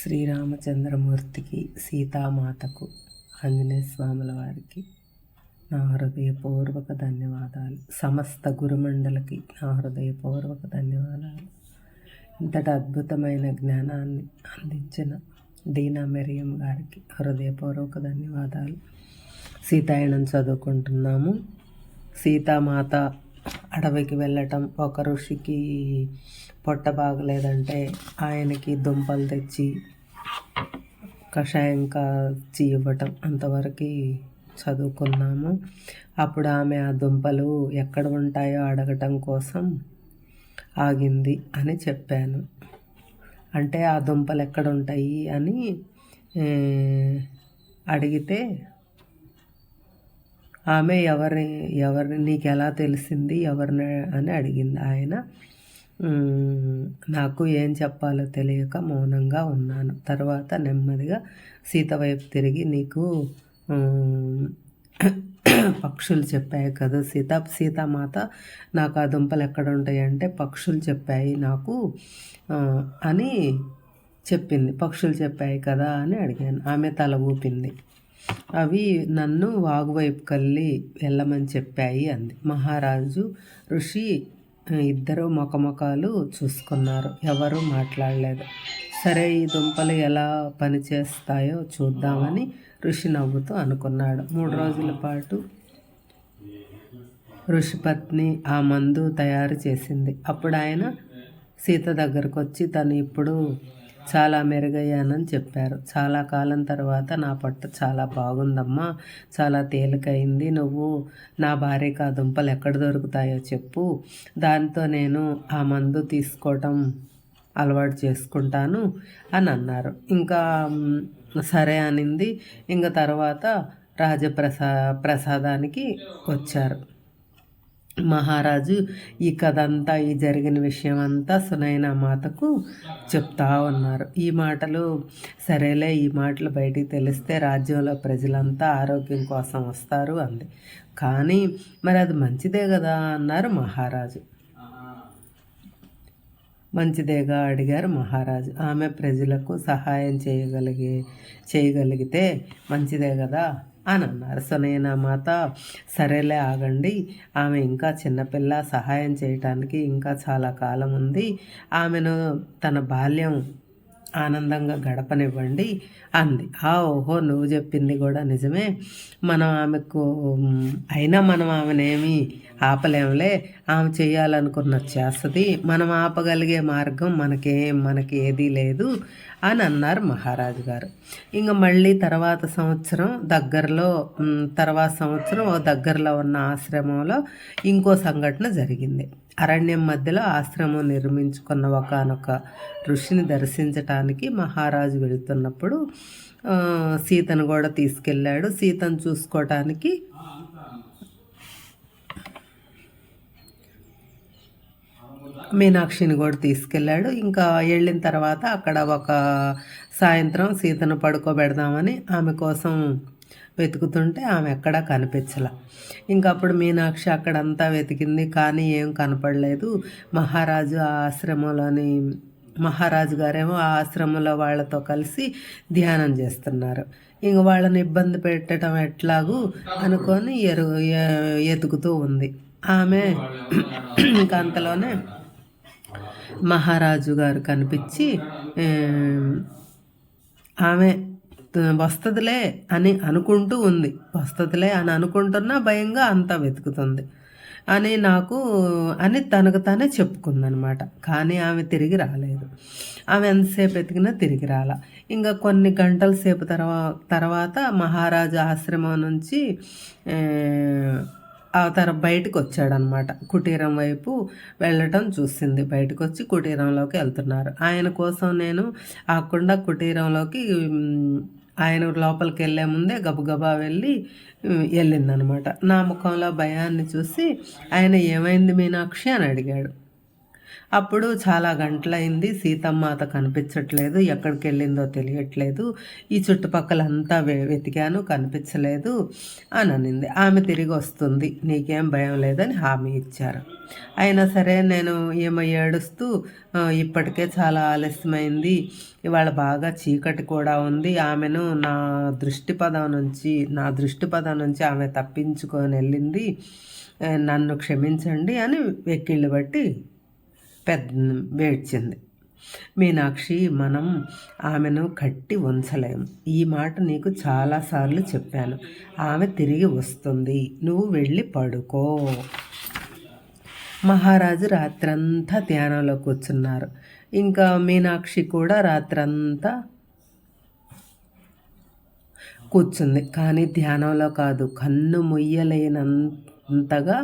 శ్రీరామచంద్రమూర్తికి, సీతామాతకు, ఆంజనేయ స్వాముల వారికి నా హృదయపూర్వక ధన్యవాదాలు. సమస్త గురుమండలికి నా హృదయపూర్వక ధన్యవాదాలు. ఇంతటి అద్భుతమైన జ్ఞానాన్ని అందించిన డీనా మెరియం గారికి హృదయపూర్వక ధన్యవాదాలు. సీతాయనం చదువుకుంటున్నాము. సీతామాత అడవికి వెళ్ళటం, ఒక ఋషికి పొట్ట బాగలేదంటే ఆయనకి దుంపలు తెచ్చి కషాయం కాచి ఇవ్వటం అంతవరకు చదువుకున్నాము. అప్పుడు ఆమె ఆ దుంపలు ఎక్కడ ఉంటాయో అడగటం కోసం ఆగింది అని చెప్పాను. అంటే ఆ దుంపలు ఎక్కడ ఉంటాయి అని అడిగితే ఆమె ఎవరిని నీకు ఎలా తెలిసింది, ఎవరిని అని అడిగింది. ఆయన నాకు ఏం చెప్పాలో తెలియక మౌనంగా ఉన్నాను. తర్వాత నెమ్మదిగా సీత వైపు తిరిగి, నీకు పక్షులు చెప్పాయి కదా సీతామాత, నాకు ఆ దుంపలు ఎక్కడ ఉంటాయి అంటే పక్షులు చెప్పాయి నాకు అని చెప్పింది. పక్షులు చెప్పాయి కదా అని అడిగాను. ఆమె తల ఊపింది. అవి నన్ను వాగువైపు కళ్ళి వెళ్ళమని చెప్పాయి అంది. మహారాజు, ఋషి ఇద్దరు ముఖముఖాలు చూసుకున్నారు. ఎవరూ మాట్లాడలేదు. సరే, ఈ దుంపలు ఎలా పనిచేస్తాయో చూద్దామని ఋషి నవ్వుతూ అనుకున్నాడు. 3 రోజుల పాటు ఋషి పత్ని ఆ మందు తయారు చేసింది. అప్పుడు ఆయన సీత దగ్గరకు వచ్చి, తను ఇప్పుడు చాలా మెరుగయ్యానని చెప్పారు. చాలా కాలం తర్వాత నా పొట్ట చాలా బాగుందమ్మా, చాలా తేలికైంది. నువ్వు నా భార్యకు ఆ దుంపలు ఎక్కడ దొరుకుతాయో చెప్పు, దాంతో నేను ఆ మందు తీసుకోవటం అలవాటు చేసుకుంటాను అని అన్నారు. ఇంకా సరే అనింది. ఇంకా తర్వాత ప్రసాదానికి వచ్చారు. మహారాజు ఈ కథ అంతా, ఈ జరిగిన విషయం అంతా సునైనా మాతకు చెప్తా ఉన్నారు. ఈ మాటలు సరేలే, ఈ మాటలు బయటికి తెలిస్తే రాజ్యంలో ప్రజలంతా ఆరోగ్యం కోసం వస్తారు అంది. కానీ మరి అది మంచిదే కదా అన్నారు మహారాజు. మంచిదేగా అడిగారు మహారాజు. ఆమె ప్రజలకు సహాయం చేయగలిగితే మంచిదే కదా అని అన్నారు. సునైనా మాత, సరేలే ఆగండి, ఆమె ఇంకా చిన్నపిల్ల, సహాయం చేయటానికి ఇంకా చాలా కాలం ఉంది. ఆమెను తన బాల్యం ఆనందంగా గడపనివ్వండి అంది. ఓహో, నువ్వు చెప్పింది కూడా నిజమే. మనం ఆమెనేమి ఆపలేంలే, ఆమె చేయాలనుకున్న చేస్తుంది. మనం ఆపగలిగే మార్గం మనకి ఏదీ లేదు అని అన్నారు మహారాజు గారు. ఇంకా మళ్ళీ తర్వాత సంవత్సరం దగ్గరలో ఉన్న ఆశ్రమంలో ఇంకో సంఘటన జరిగింది. అరణ్యం మధ్యలో ఆశ్రమం నిర్మించుకున్న ఒకానొక ఋషిని దర్శించటానికి మహారాజు వెళుతున్నప్పుడు సీతను కూడా తీసుకెళ్ళాడు. సీతను చూసుకోవటానికి మీనాక్షిని కూడా తీసుకెళ్ళాడు. ఇంకా వెళ్ళిన తర్వాత అక్కడ ఒక సాయంత్రం సీతను పడుకోబెడదామని ఆమె కోసం వెతుకుతుంటే ఆమె ఎక్కడా కనిపించలా. ఇంకా అప్పుడు మీనాక్షి అక్కడంతా వెతికింది, కానీ ఏం కనపడలేదు. మహారాజు గారేమో ఆ ఆశ్రమంలో వాళ్ళతో కలిసి ధ్యానం చేస్తున్నారు. ఇంక వాళ్ళని ఇబ్బంది పెట్టడం ఎట్లాగూ అనుకొని ఎతుకుతూ ఉంది ఆమె. ఇంకా అంతలోనే మహారాజు గారు కనిపించి, ఆమె వస్తుందిలే అని అనుకుంటున్నా భయంగా అంతా వెతుకుతుంది అని తనకు తానే చెప్పుకుందనమాట. కానీ ఆమె తిరిగి రాలేదు. ఆమె ఎంతసేపు ఎతికినా తిరిగి రాలా. ఇంకా కొన్ని గంటల సేపు తర్వాత మహారాజు ఆశ్రమం నుంచి బయటకు వచ్చాడనమాట. కుటీరం వైపు వెళ్ళటం చూసింది. బయటకు వచ్చి కుటీరంలోకి వెళ్తున్నారు. ఆయన కోసం నేను ఆకుండా కుటీరంలోకి ఆయన లోపలికి వెళ్ళే ముందే గబగబా వెళ్ళిందనమాట. నా ముఖంలో భయాన్ని చూసి ఆయన, ఏమైంది మీనాక్షి అని అడిగాడు. అప్పుడు చాలా గంటలైంది. సీతమ్మాత కనిపించట్లేదు. ఎక్కడికెళ్ళిందో తెలియట్లేదు. ఈ చుట్టుపక్కలంతా వెతికాను కనిపించలేదు అని అనింది. ఆమె తిరిగొస్తుంది. నీకేం భయం లేదని హామీ ఇచ్చారు. అయినా సరే నేను ఏడుస్తూ ఇప్పటికే చాలా ఆలస్యమైంది. ఇవాళ బాగా చీకటి కూడా ఉంది. ఆమెను నా దృష్టిపథం నుంచి ఆమె తప్పించుకొని వెళ్ళింది. నన్ను క్షమించండి అని వెక్కిళ్ళు బట్టి వేడ్చింది. మీనాక్షి, మనం ఆమెను కట్టి ఉంచలేము. ఈ మాట నీకు చాలాసార్లు చెప్పాను. ఆమె తిరిగి వస్తుంది. నువ్వు వెళ్ళి పడుకో. మహారాజు రాత్రంతా ధ్యానంలో కూర్చున్నారు. ఇంకా మీనాక్షి కూడా రాత్రంతా కూర్చుంది. కానీ ధ్యానంలో కాదు, కన్ను ముయ్యలేనంతగా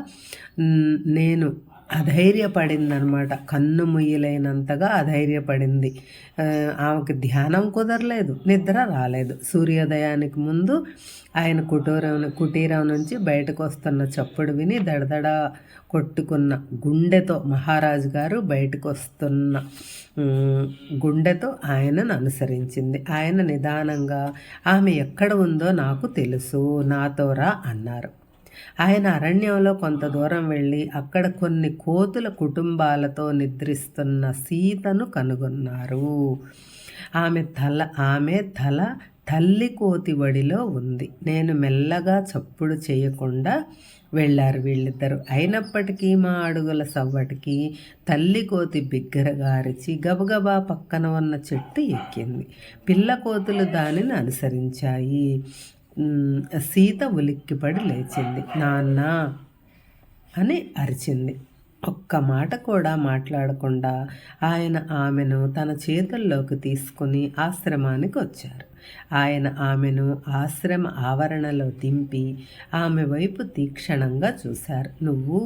నేను అధైర్యపడిందనమాట. కన్ను ముయ్యలేనంతగా అధైర్యపడింది. ఆమెకు ధ్యానం కుదరలేదు, నిద్ర రాలేదు. సూర్యోదయానికి ముందు ఆయన కుటీరం నుంచి బయటకు వస్తున్న చప్పుడు విని దడదడ కొట్టుకున్న గుండెతో మహారాజు గారు బయటకు వస్తున్న గుండెతో ఆయనను అనుసరించింది. ఆయన నిదానంగా, ఆమె ఎక్కడ ఉందో నాకు తెలుసు, నాతో రా అన్నారు. ఆయన అరణ్యంలో కొంత దూరం వెళ్ళి అక్కడ కొన్ని కోతుల కుటుంబాలతో నిద్రిస్తున్న సీతను కనుగొన్నారు. ఆమె తల తల్లి కోతి వడిలో ఉంది. నేను మెల్లగా చప్పుడు చేయకుండా వెళ్ళారు వీళ్ళిద్దరు. అయినప్పటికీ మా అడుగుల సవ్వటికి తల్లి కోతి బిగ్గరగారిచి గబగబా పక్కన ఉన్న చెట్టు ఎక్కింది. పిల్ల కోతులు దానిని అనుసరించాయి. సీత ఉలిక్కిపడి లేచింది. నాన్న అని అరిచింది. ఒక్క మాట కూడా మాట్లాడకుండా ఆయన ఆమెను తన చేతుల్లోకి తీసుకుని ఆశ్రమానికి వచ్చారు. ఆయన ఆమెను ఆశ్రమ ఆవరణలో దింపి ఆమె వైపు తీక్షణంగా చూశారు. నువ్వు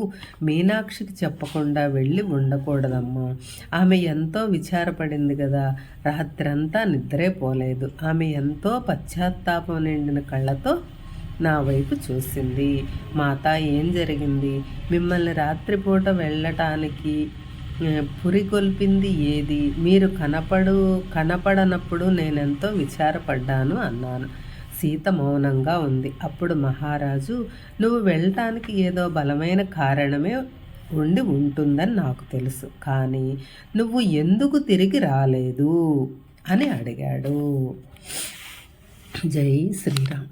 మీనాక్షికి చెప్పకుండా వెళ్ళి ఉండకూడదమ్మా. ఆమె ఎంతో విచారపడింది కదా. రాత్రంతా నిద్రే పోలేదు. ఆమె ఎంతో పశ్చాత్తాపం నిండిన కళ్ళతో నా వైపు చూసింది. మాత, ఏం జరిగింది? మిమ్మల్ని రాత్రిపూట వెళ్ళటానికి పురికొల్పింది ఏది? మీరు కనపడనప్పుడు నేనెంతో విచారపడ్డాను అన్నాను. సీత మౌనంగా ఉంది. అప్పుడు మహారాజు, నువ్వు వెళ్ళటానికి ఏదో బలమైన కారణమే ఉండి ఉంటుందని నాకు తెలుసు. కానీ నువ్వు ఎందుకు తిరిగి రాలేదు అని అడిగాడు. జై శ్రీరామ్.